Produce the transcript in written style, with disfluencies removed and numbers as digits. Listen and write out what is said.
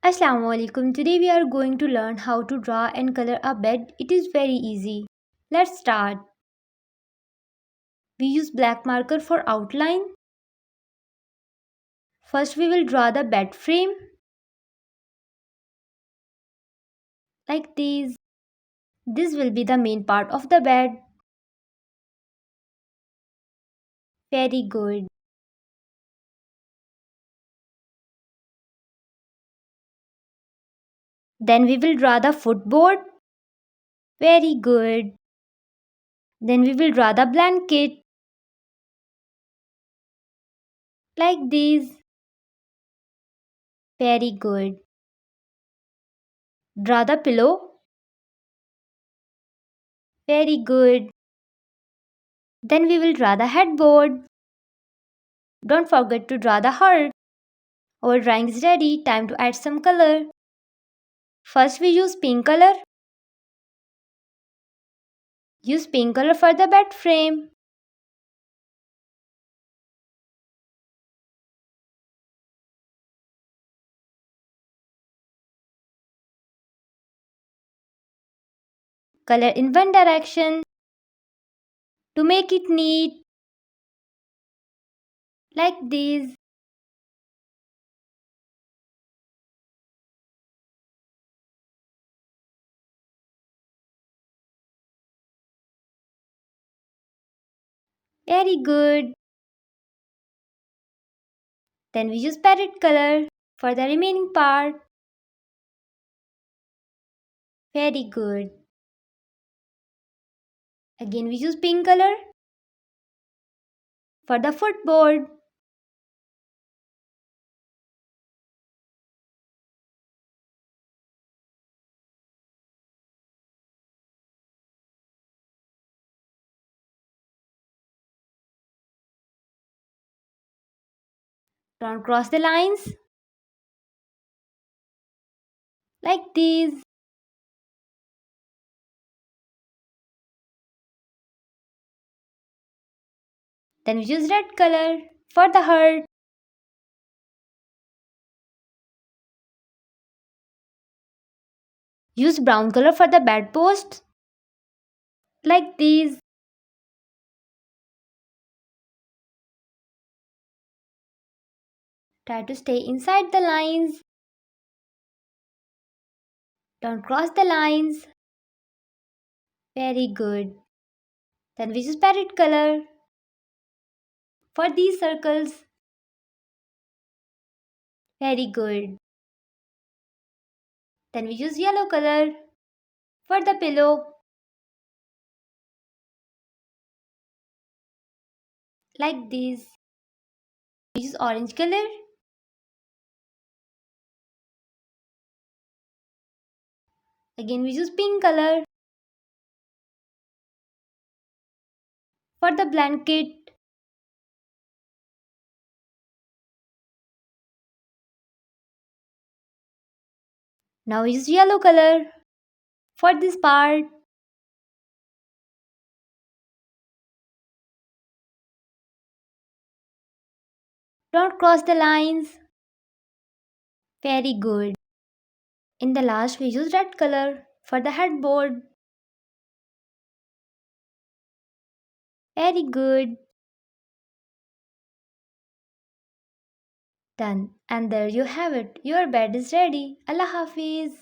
Assalamu alaikum. Today we are going to learn how to draw and color a bed. It is very easy. Let's start. We use black marker for outline. First we will draw the bed frame like this. This will be the main part of the bed. Very good. Then we will draw the footboard. Very good. Then we will draw the blanket like this. Very good. Draw the pillow. Very good. Then we will draw the headboard. Don't forget to draw the heart. Our drawing is ready. Time to add some color. First we use pink color. Use pink color for the bed frame. Color in one direction to make it neat like this. Very good. Then we use parrot color for the remaining part. Very good. Again we use pink color for the footboard. Don't cross the lines like this. Then we use red color for the heart. Use brown color for the bedpost like this. Try to stay inside the lines. Don't cross the lines. Very good. Then we use parrot color for these circles. Very good. Then we use yellow color for the pillow like this. We use orange color. Again we use pink color for the blanket. Now we use yellow color for this part. Don't cross the lines. Very good. In the last we use red color for the headboard. Very good. Done. And there you have it. Your bed is ready. Allah Hafiz.